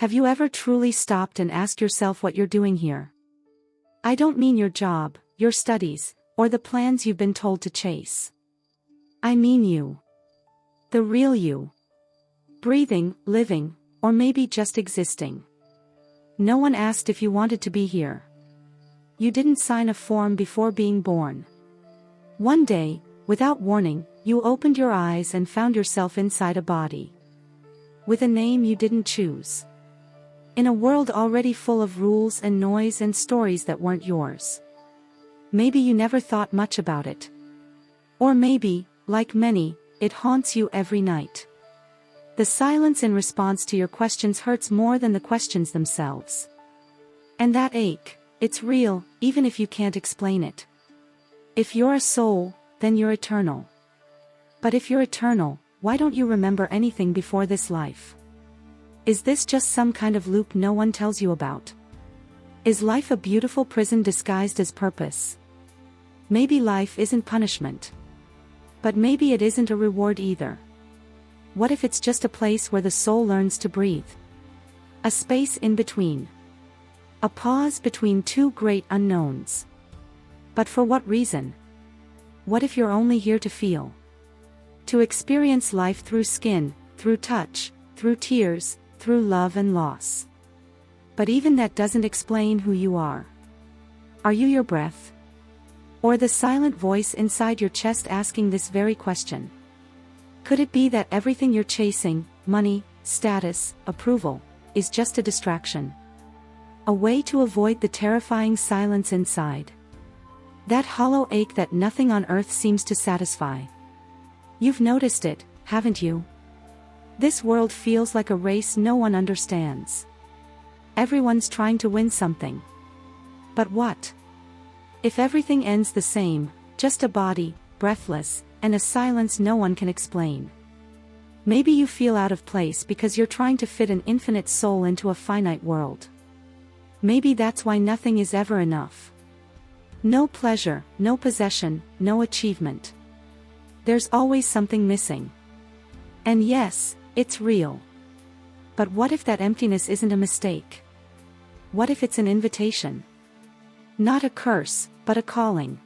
Have you ever truly stopped and asked yourself what you're doing here? I don't mean your job, your studies, or the plans you've been told to chase. I mean you. The real you. Breathing, living, or maybe just existing. No one asked if you wanted to be here. You didn't sign a form before being born. One day, without warning, you opened your eyes and found yourself inside a body. With a name you didn't choose. In a world already full of rules and noise and stories that weren't yours. Maybe you never thought much about it. Or maybe, like many, it haunts you every night. The silence in response to your questions hurts more than the questions themselves. And that ache, it's real, even if you can't explain it. If you're a soul, then you're eternal. But if you're eternal, why don't you remember anything before this life? Is this just some kind of loop no one tells you about? Is life a beautiful prison disguised as purpose? Maybe life isn't punishment. But maybe it isn't a reward either. What if it's just a place where the soul learns to breathe? A space in between. A pause between two great unknowns. But for what reason? What if you're only here to feel? To experience life through skin, through touch, through tears, through love and loss. But even that doesn't explain who you are. Are you your breath? Or the silent voice inside your chest asking this very question? Could it be that everything you're chasing, money, status, approval, is just a distraction? A way to avoid the terrifying silence inside. That hollow ache that nothing on earth seems to satisfy. You've noticed it, haven't you? This world feels like a race no one understands. Everyone's trying to win something. But what? If everything ends the same, just a body, breathless, and a silence no one can explain. Maybe you feel out of place because you're trying to fit an infinite soul into a finite world. Maybe that's why nothing is ever enough. No pleasure, no possession, no achievement. There's always something missing. And yes, it's real. But what if that emptiness isn't a mistake? What if it's an invitation? Not a curse, but a calling.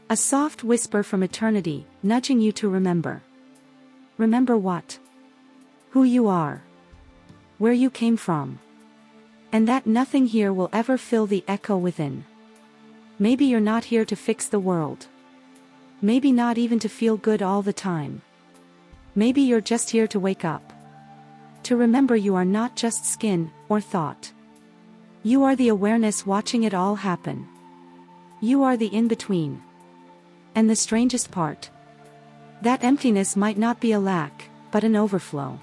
A soft whisper from eternity, nudging you to remember. Remember what? Who you are. Where you came from. And that nothing here will ever fill the echo within. Maybe you're not here to fix the world. Maybe not even to feel good all the time. Maybe you're just here to wake up. To remember you are not just skin, or thought. You are the awareness watching it all happen. You are the in-between. And the strangest part? That emptiness might not be a lack, but an overflow.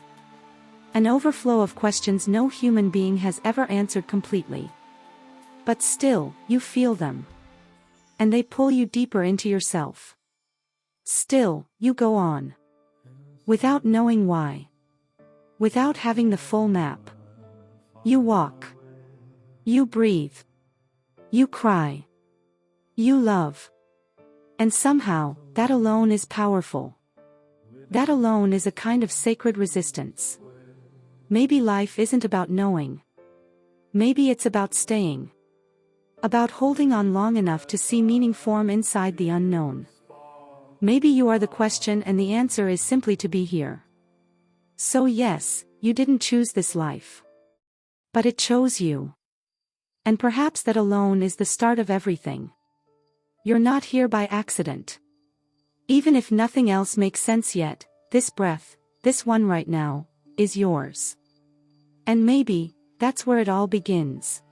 An overflow of questions no human being has ever answered completely. But still, you feel them. And they pull you deeper into yourself. Still, you go on. Without knowing why. Without having the full map. You walk. You breathe. You cry. You love. And somehow, that alone is powerful. That alone is a kind of sacred resistance. Maybe life isn't about knowing. Maybe it's about staying. About holding on long enough to see meaning form inside the unknown. Maybe you are the question and the answer is simply to be here. So yes, you didn't choose this life. But it chose you. And perhaps that alone is the start of everything. You're not here by accident. Even if nothing else makes sense yet, this breath, this one right now, is yours. And maybe, that's where it all begins.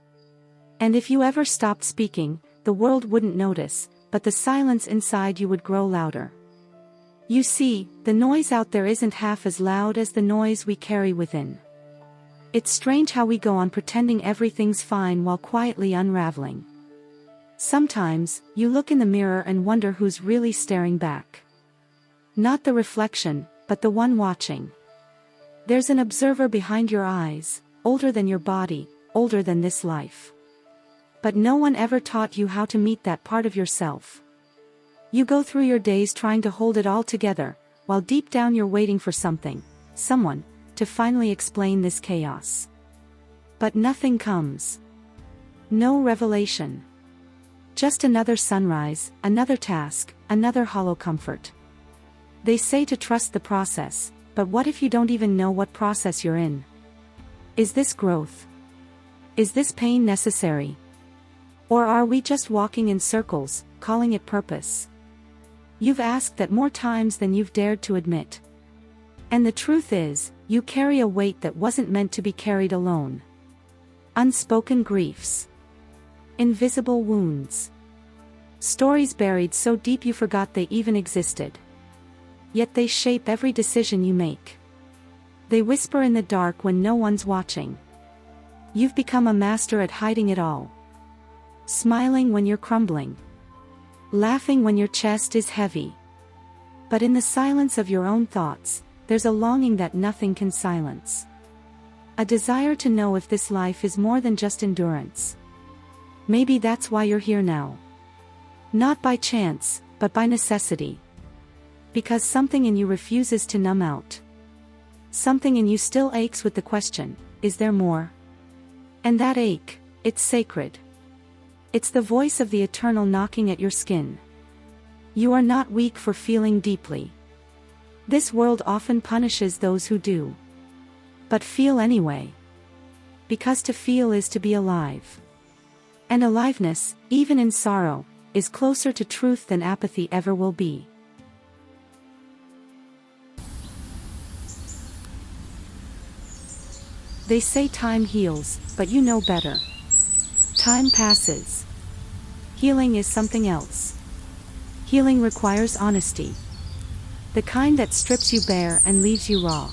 And if you ever stopped speaking, the world wouldn't notice, but the silence inside you would grow louder. You see, the noise out there isn't half as loud as the noise we carry within. It's strange how we go on pretending everything's fine while quietly unraveling. Sometimes, you look in the mirror and wonder who's really staring back. Not the reflection, but the one watching. There's an observer behind your eyes, older than your body, older than this life. But no one ever taught you how to meet that part of yourself. You go through your days trying to hold it all together, while deep down you're waiting for something, someone, to finally explain this chaos. But nothing comes. No revelation. Just another sunrise, another task, another hollow comfort. They say to trust the process, but what if you don't even know what process you're in? Is this growth? Is this pain necessary? Or are we just walking in circles, calling it purpose? You've asked that more times than you've dared to admit. And the truth is, you carry a weight that wasn't meant to be carried alone. Unspoken griefs. Invisible wounds. Stories buried so deep you forgot they even existed. Yet they shape every decision you make. They whisper in the dark when no one's watching. You've become a master at hiding it all. Smiling when you're crumbling. Laughing when your chest is heavy. But in the silence of your own thoughts, there's a longing that nothing can silence. A desire to know if this life is more than just endurance. Maybe that's why you're here now. Not by chance, but by necessity. Because something in you refuses to numb out. Something in you still aches with the question, is there more? And that ache, it's sacred. It's the voice of the eternal knocking at your skin. You are not weak for feeling deeply. This world often punishes those who do. But feel anyway. Because to feel is to be alive. And aliveness, even in sorrow, is closer to truth than apathy ever will be. They say time heals, but you know better. Time passes. Healing is something else. Healing requires honesty. The kind that strips you bare and leaves you raw.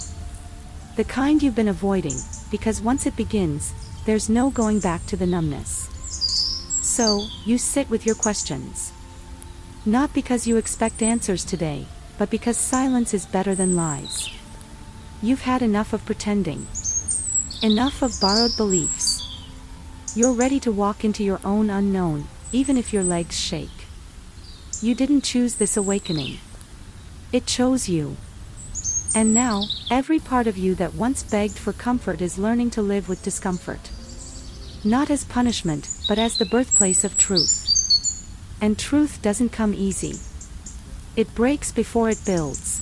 The kind you've been avoiding, because once it begins, there's no going back to the numbness. So, you sit with your questions. Not because you expect answers today, but because silence is better than lies. You've had enough of pretending. Enough of borrowed beliefs. You're ready to walk into your own unknown, even if your legs shake. You didn't choose this awakening. It chose you. And now, every part of you that once begged for comfort is learning to live with discomfort. Not as punishment, but as the birthplace of truth. And truth doesn't come easy. It breaks before it builds.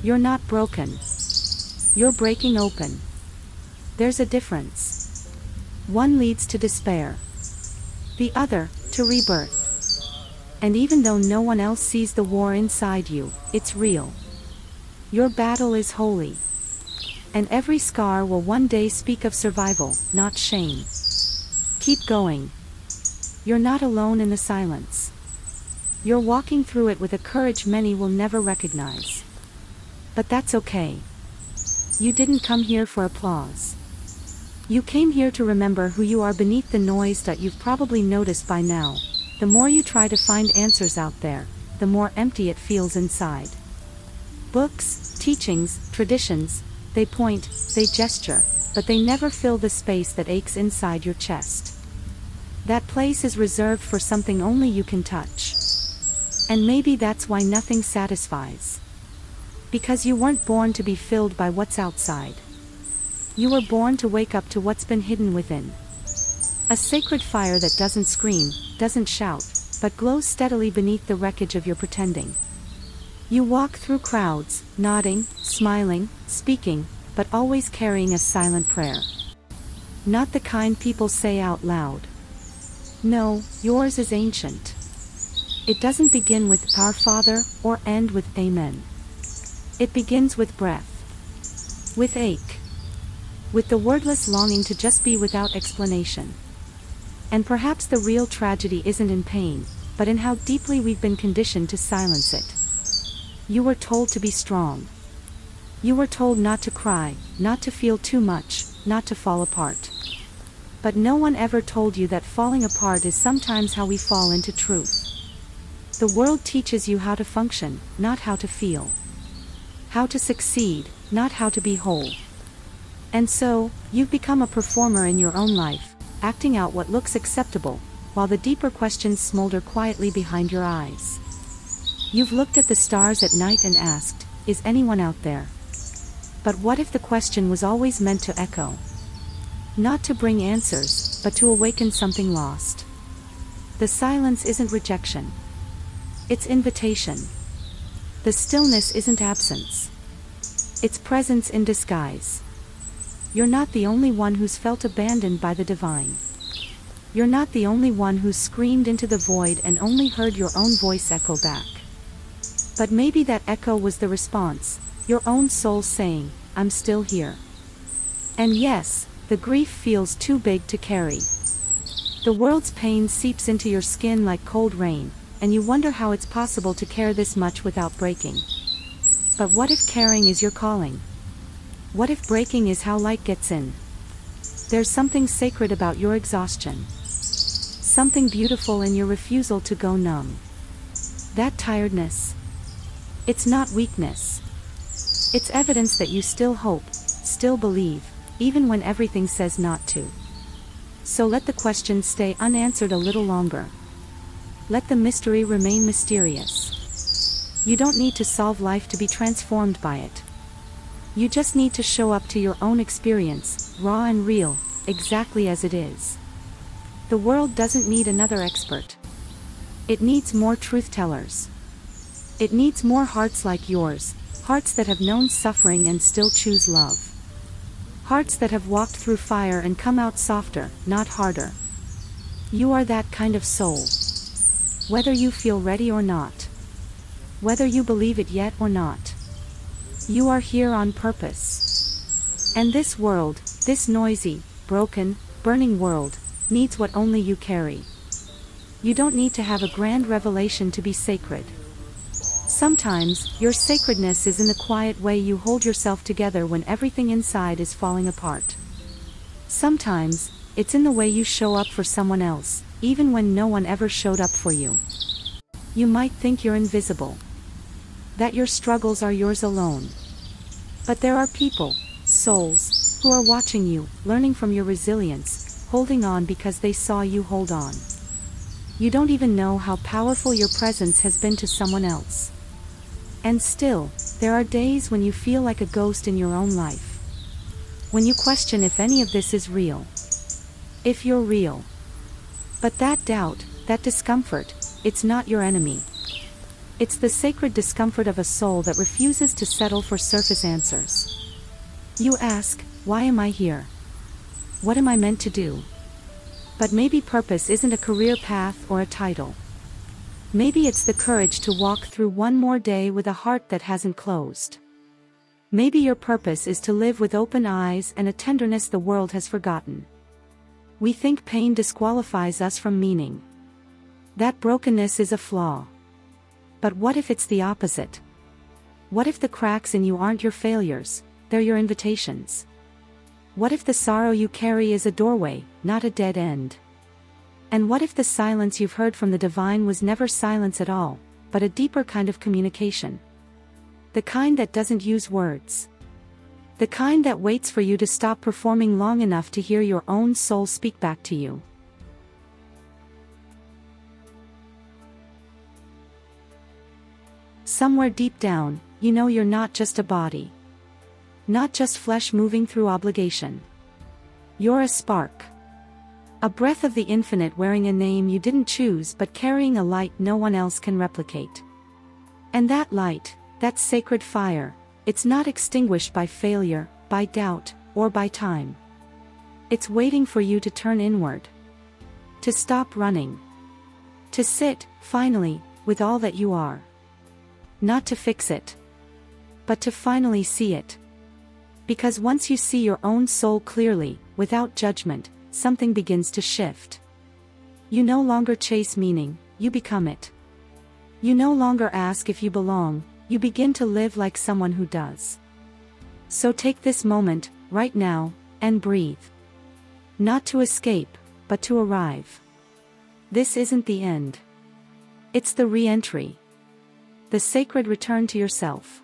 You're not broken. You're breaking open. There's a difference. One leads to despair. The other, to rebirth. And even though no one else sees the war inside you, it's real. Your battle is holy. And every scar will one day speak of survival, not shame. Keep going. You're not alone in the silence. You're walking through it with a courage many will never recognize. But that's okay. You didn't come here for applause. You came here to remember who you are beneath the noise that you've probably noticed by now. The more you try to find answers out there, the more empty it feels inside. Books, teachings, traditions, they point, they gesture, but they never fill the space that aches inside your chest. That place is reserved for something only you can touch. And maybe that's why nothing satisfies. Because you weren't born to be filled by what's outside. You were born to wake up to what's been hidden within. A sacred fire that doesn't scream, doesn't shout, but glows steadily beneath the wreckage of your pretending. You walk through crowds, nodding, smiling, speaking, but always carrying a silent prayer. Not the kind people say out loud. No, yours is ancient. It doesn't begin with Our Father, or end with Amen. It begins with breath. With ache. With the wordless longing to just be without explanation. And perhaps the real tragedy isn't in pain, but in how deeply we've been conditioned to silence it. You were told to be strong. You were told not to cry, not to feel too much, not to fall apart. But no one ever told you that falling apart is sometimes how we fall into truth. The world teaches you how to function, not how to feel. How to succeed, not how to be whole. And so, you've become a performer in your own life, acting out what looks acceptable, while the deeper questions smolder quietly behind your eyes. You've looked at the stars at night and asked, is anyone out there? But what if the question was always meant to echo? Not to bring answers, but to awaken something lost. The silence isn't rejection. It's invitation. The stillness isn't absence. It's presence in disguise. You're not the only one who's felt abandoned by the divine. You're not the only one who's screamed into the void and only heard your own voice echo back. But maybe that echo was the response, your own soul saying, I'm still here. And yes, the grief feels too big to carry. The world's pain seeps into your skin like cold rain, and you wonder how it's possible to care this much without breaking. But what if caring is your calling? What if breaking is how light gets in? There's something sacred about your exhaustion. Something beautiful in your refusal to go numb. That tiredness. It's not weakness. It's evidence that you still hope, still believe, even when everything says not to. So let the questions stay unanswered a little longer. Let the mystery remain mysterious. You don't need to solve life to be transformed by it. You just need to show up to your own experience, raw and real, exactly as it is. The world doesn't need another expert. It needs more truth-tellers. It needs more hearts like yours, hearts that have known suffering and still choose love. Hearts that have walked through fire and come out softer, not harder. You are that kind of soul. Whether you feel ready or not. Whether you believe it yet or not. You are here on purpose. And this world, this noisy, broken, burning world, needs what only you carry. You don't need to have a grand revelation to be sacred. Sometimes, your sacredness is in the quiet way you hold yourself together when everything inside is falling apart. Sometimes, it's in the way you show up for someone else, even when no one ever showed up for you. You might think you're invisible. That your struggles are yours alone. But there are people, souls, who are watching you, learning from your resilience, holding on because they saw you hold on. You don't even know how powerful your presence has been to someone else. And still, there are days when you feel like a ghost in your own life. When you question if any of this is real. If you're real. But that doubt, that discomfort, it's not your enemy. It's the sacred discomfort of a soul that refuses to settle for surface answers. You ask, why am I here? What am I meant to do? But maybe purpose isn't a career path or a title. Maybe it's the courage to walk through one more day with a heart that hasn't closed. Maybe your purpose is to live with open eyes and a tenderness the world has forgotten. We think pain disqualifies us from meaning. That brokenness is a flaw. But what if it's the opposite? What if the cracks in you aren't your failures, they're your invitations? What if the sorrow you carry is a doorway, not a dead end? And what if the silence you've heard from the divine was never silence at all, but a deeper kind of communication? The kind that doesn't use words. The kind that waits for you to stop performing long enough to hear your own soul speak back to you. Somewhere deep down, you know you're not just a body. Not just flesh moving through obligation. You're a spark. A breath of the infinite wearing a name you didn't choose but carrying a light no one else can replicate. And that light, that sacred fire, it's not extinguished by failure, by doubt, or by time. It's waiting for you to turn inward. To stop running. To sit, finally, with all that you are. Not to fix it. But to finally see it. Because once you see your own soul clearly, without judgment, something begins to shift. You no longer chase meaning, you become it. You no longer ask if you belong, you begin to live like someone who does. So take this moment, right now, and breathe. Not to escape, but to arrive. This isn't the end. It's the re-entry. The sacred return to yourself.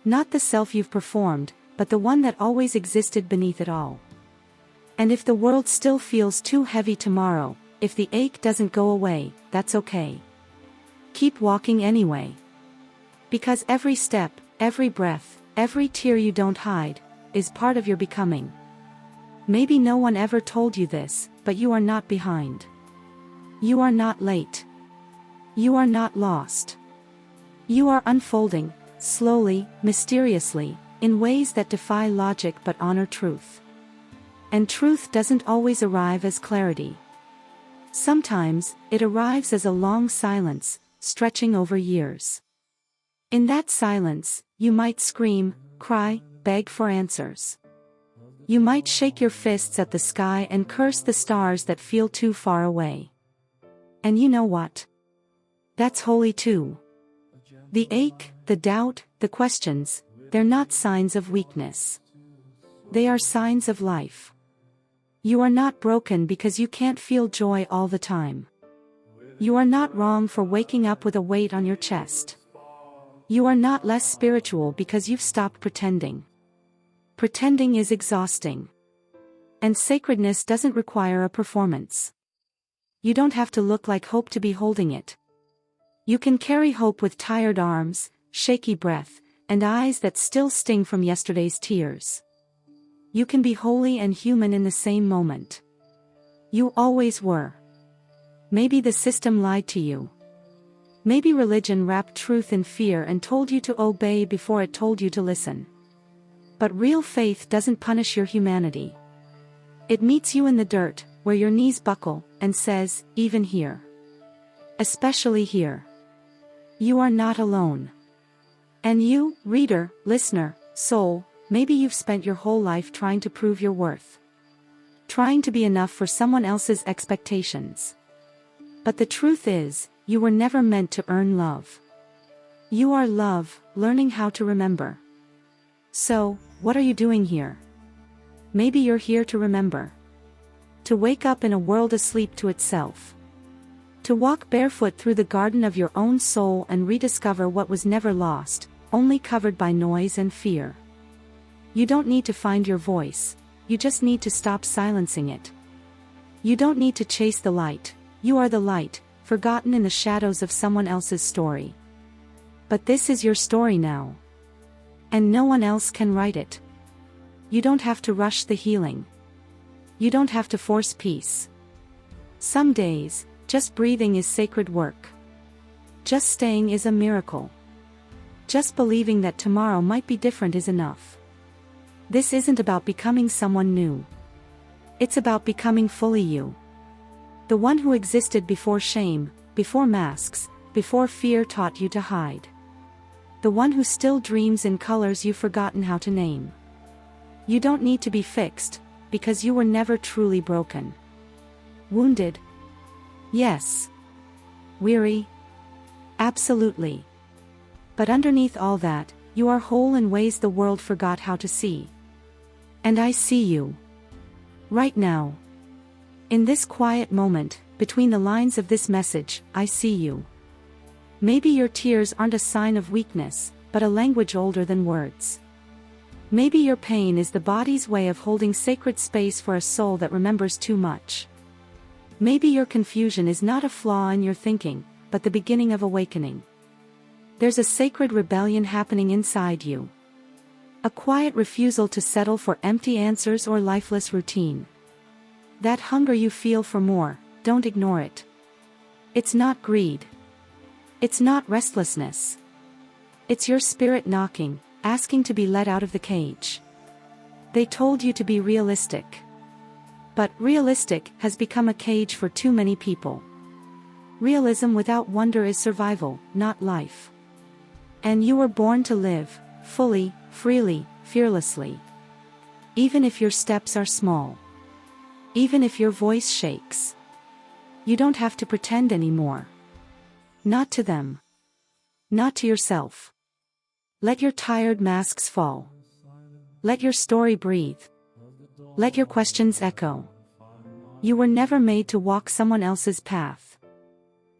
Not the self you've performed, but the one that always existed beneath it all. And if the world still feels too heavy tomorrow, if the ache doesn't go away, that's okay. Keep walking anyway. Because every step, every breath, every tear you don't hide, is part of your becoming. Maybe no one ever told you this, but you are not behind. You are not late. You are not lost. You are unfolding, slowly, mysteriously, in ways that defy logic but honor truth. And truth doesn't always arrive as clarity. Sometimes, it arrives as a long silence, stretching over years. In that silence, you might scream, cry, beg for answers. You might shake your fists at the sky and curse the stars that feel too far away. And you know what? That's holy too. The ache, the doubt, the questions, they're not signs of weakness. They are signs of life. You are not broken because you can't feel joy all the time. You are not wrong for waking up with a weight on your chest. You are not less spiritual because you've stopped pretending. Pretending is exhausting. And sacredness doesn't require a performance. You don't have to look like hope to be holding it. You can carry hope with tired arms, shaky breath, and eyes that still sting from yesterday's tears. You can be holy and human in the same moment. You always were. Maybe the system lied to you. Maybe religion wrapped truth in fear and told you to obey before it told you to listen. But real faith doesn't punish your humanity. It meets you in the dirt, where your knees buckle, and says, even here. Especially here. You are not alone. And you, reader, listener, soul, maybe you've spent your whole life trying to prove your worth. Trying to be enough for someone else's expectations. But the truth is, you were never meant to earn love. You are love, learning how to remember. So, what are you doing here? Maybe you're here to remember. To wake up in a world asleep to itself. To walk barefoot through the garden of your own soul and rediscover what was never lost, only covered by noise and fear. You don't need to find your voice, you just need to stop silencing it. You don't need to chase the light, you are the light, forgotten in the shadows of someone else's story. But this is your story now. And no one else can write it. You don't have to rush the healing. You don't have to force peace. Some days, just breathing is sacred work. Just staying is a miracle. Just believing that tomorrow might be different is enough. This isn't about becoming someone new. It's about becoming fully you. The one who existed before shame, before masks, before fear taught you to hide. The one who still dreams in colors you've forgotten how to name. You don't need to be fixed, because you were never truly broken. Wounded? Yes. Weary? Absolutely. But underneath all that, you are whole in ways the world forgot how to see. And I see you. Right now. In this quiet moment, between the lines of this message, I see you. Maybe your tears aren't a sign of weakness, but a language older than words. Maybe your pain is the body's way of holding sacred space for a soul that remembers too much. Maybe your confusion is not a flaw in your thinking, but the beginning of awakening. There's a sacred rebellion happening inside you. A quiet refusal to settle for empty answers or lifeless routine. That hunger you feel for more, don't ignore it. It's not greed. It's not restlessness. It's your spirit knocking, asking to be let out of the cage. They told you to be realistic. But realistic has become a cage for too many people. Realism without wonder is survival, not life. And you were born to live, fully, freely, fearlessly. Even if your steps are small. Even if your voice shakes. You don't have to pretend anymore. Not to them. Not to yourself. Let your tired masks fall. Let your story breathe. Let your questions echo. You were never made to walk someone else's path.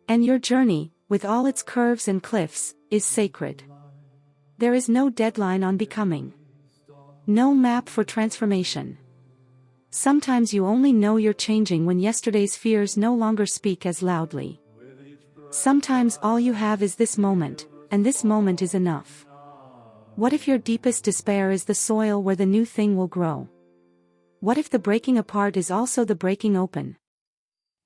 And your journey, with all its curves and cliffs, is sacred. There is no deadline on becoming. No map for transformation. Sometimes you only know you're changing when yesterday's fears no longer speak as loudly. Sometimes all you have is this moment, and this moment is enough. What if your deepest despair is the soil where the new thing will grow? What if the breaking apart is also the breaking open?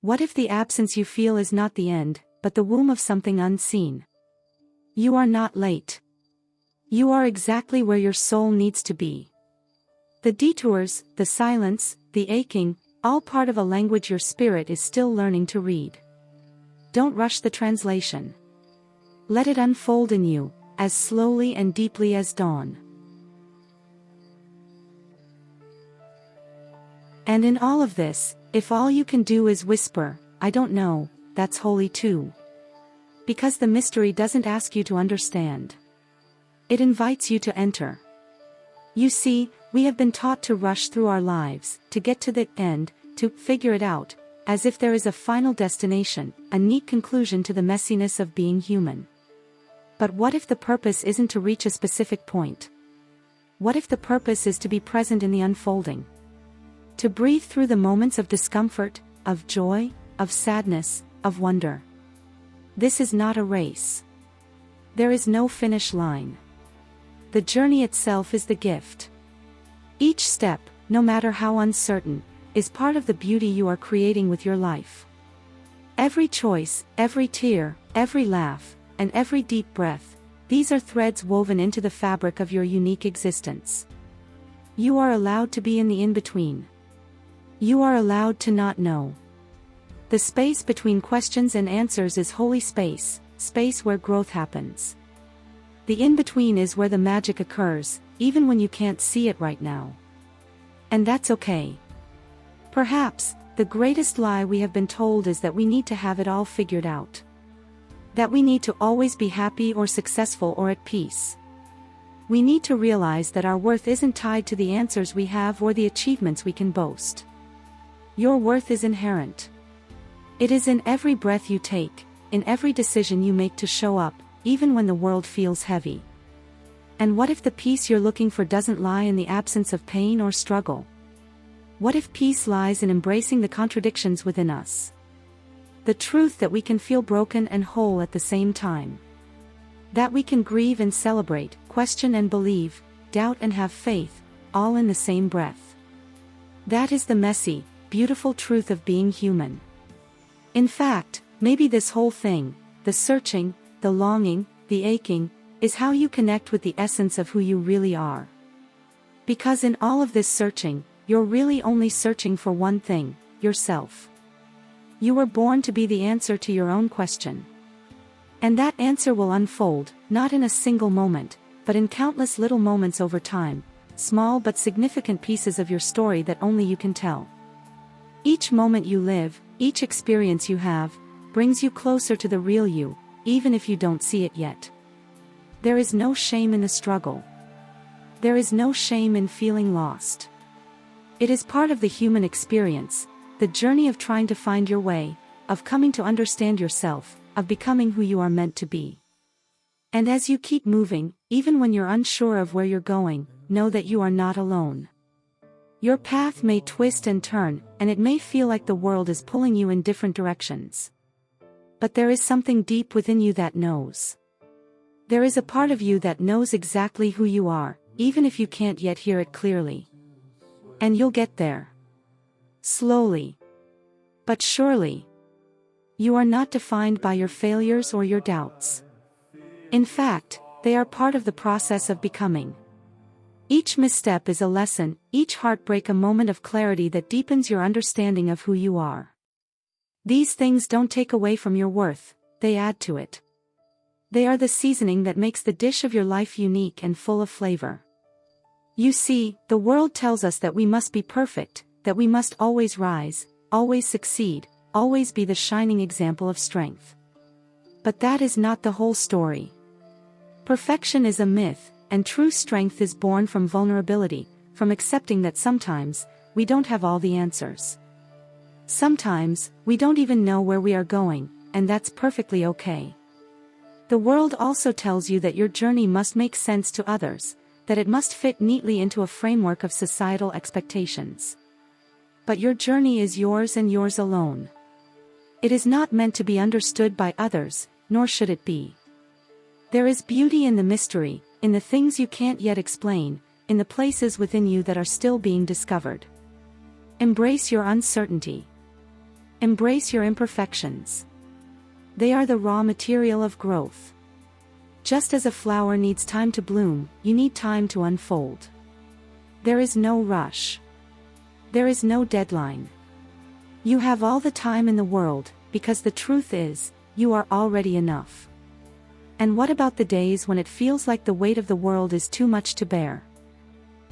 What if the absence you feel is not the end, but the womb of something unseen? You are not late. You are exactly where your soul needs to be. The detours, the silence, the aching, all part of a language your spirit is still learning to read. Don't rush the translation. Let it unfold in you, as slowly and deeply as dawn. And in all of this, if all you can do is whisper, "I don't know," that's holy too. Because the mystery doesn't ask you to understand. It invites you to enter. You see, we have been taught to rush through our lives, to get to the end, to figure it out, as if there is a final destination, a neat conclusion to the messiness of being human. But what if the purpose isn't to reach a specific point? What if the purpose is to be present in the unfolding? To breathe through the moments of discomfort, of joy, of sadness, of wonder. This is not a race. There is no finish line. The journey itself is the gift. Each step, no matter how uncertain, is part of the beauty you are creating with your life. Every choice, every tear, every laugh, and every deep breath, these are threads woven into the fabric of your unique existence. You are allowed to be in the in-between. You are allowed to not know. The space between questions and answers is holy space, space where growth happens. The in-between is where the magic occurs, even when you can't see it right now. And that's okay. Perhaps, the greatest lie we have been told is that we need to have it all figured out. That we need to always be happy or successful or at peace. We need to realize that our worth isn't tied to the answers we have or the achievements we can boast. Your worth is inherent. It is in every breath you take, in every decision you make to show up, even when the world feels heavy. And what if the peace you're looking for doesn't lie in the absence of pain or struggle? What if peace lies in embracing the contradictions within us? The truth that we can feel broken and whole at the same time. That we can grieve and celebrate, question and believe, doubt and have faith, all in the same breath. That is the messy, beautiful truth of being human. In fact, maybe this whole thing, the searching, the longing, the aching, is how you connect with the essence of who you really are. Because in all of this searching, you're really only searching for one thing, yourself. You were born to be the answer to your own question. And that answer will unfold, not in a single moment, but in countless little moments over time, small but significant pieces of your story that only you can tell. Each moment you live, each experience you have, brings you closer to the real you, even if you don't see it yet. There is no shame in the struggle. There is no shame in feeling lost. It is part of the human experience, the journey of trying to find your way, of coming to understand yourself, of becoming who you are meant to be. And as you keep moving, even when you're unsure of where you're going, know that you are not alone. Your path may twist and turn, and it may feel like the world is pulling you in different directions. But there is something deep within you that knows. There is a part of you that knows exactly who you are, even if you can't yet hear it clearly. And you'll get there. Slowly. But surely. You are not defined by your failures or your doubts. In fact, they are part of the process of becoming. Each misstep is a lesson, each heartbreak a moment of clarity that deepens your understanding of who you are. These things don't take away from your worth, they add to it. They are the seasoning that makes the dish of your life unique and full of flavor. You see, the world tells us that we must be perfect, that we must always rise, always succeed, always be the shining example of strength. But that is not the whole story. Perfection is a myth, and true strength is born from vulnerability, from accepting that sometimes, we don't have all the answers. Sometimes, we don't even know where we are going, and that's perfectly okay. The world also tells you that your journey must make sense to others, that it must fit neatly into a framework of societal expectations. But your journey is yours and yours alone. It is not meant to be understood by others, nor should it be. There is beauty in the mystery, in the things you can't yet explain, in the places within you that are still being discovered. Embrace your uncertainty. Embrace your imperfections. They are the raw material of growth. Just as a flower needs time to bloom, you need time to unfold. There is no rush. There is no deadline. You have all the time in the world, because the truth is, you are already enough. And what about the days when it feels like the weight of the world is too much to bear?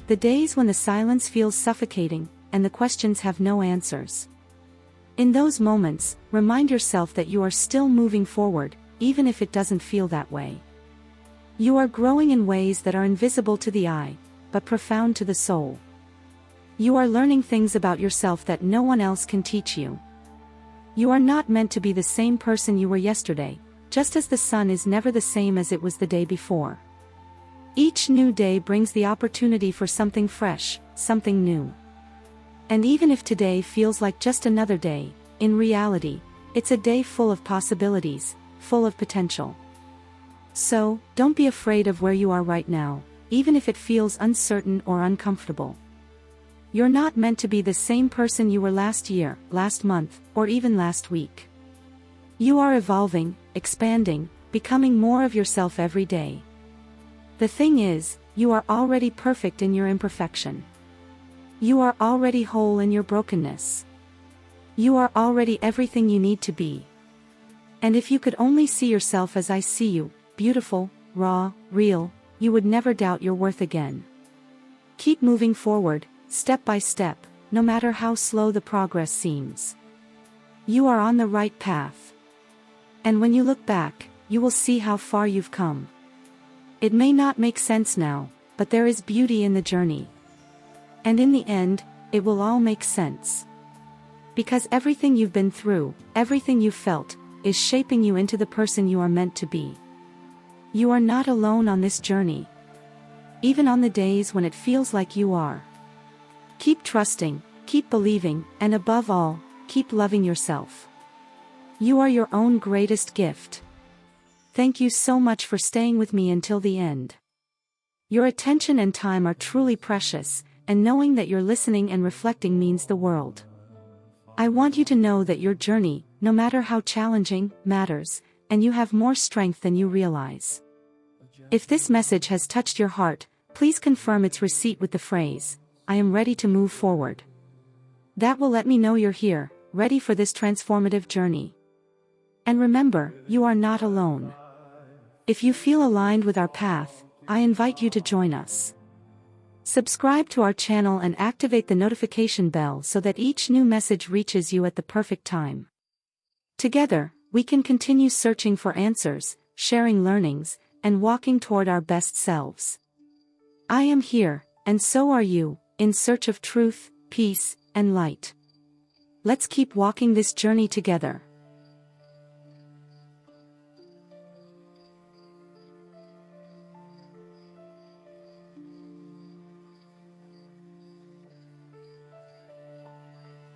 The days when the silence feels suffocating, and the questions have no answers. In those moments, remind yourself that you are still moving forward, even if it doesn't feel that way. You are growing in ways that are invisible to the eye, but profound to the soul. You are learning things about yourself that no one else can teach you. You are not meant to be the same person you were yesterday, just as the sun is never the same as it was the day before. Each new day brings the opportunity for something fresh, something new. And even if today feels like just another day, in reality, it's a day full of possibilities, full of potential. So, don't be afraid of where you are right now, even if it feels uncertain or uncomfortable. You're not meant to be the same person you were last year, last month, or even last week. You are evolving, expanding, becoming more of yourself every day. The thing is, you are already perfect in your imperfection. You are already whole in your brokenness. You are already everything you need to be. And if you could only see yourself as I see you, beautiful, raw, real, you would never doubt your worth again. Keep moving forward, step by step, no matter how slow the progress seems. You are on the right path. And when you look back, you will see how far you've come. It may not make sense now, but there is beauty in the journey. And in the end, it will all make sense. Because everything you've been through, everything you've felt, is shaping you into the person you are meant to be. You are not alone on this journey. Even on the days when it feels like you are. Keep trusting, keep believing, and above all, keep loving yourself. You are your own greatest gift. Thank you so much for staying with me until the end. Your attention and time are truly precious, and knowing that you're listening and reflecting means the world. I want you to know that your journey, no matter how challenging, matters, and you have more strength than you realize. If this message has touched your heart, please confirm its receipt with the phrase, "I am ready to move forward." That will let me know you're here, ready for this transformative journey. And remember, you are not alone. If you feel aligned with our path, I invite you to join us. Subscribe to our channel and activate the notification bell so that each new message reaches you at the perfect time. Together, we can continue searching for answers, sharing learnings, and walking toward our best selves. I am here, and so are you, in search of truth, peace, and light. Let's keep walking this journey together.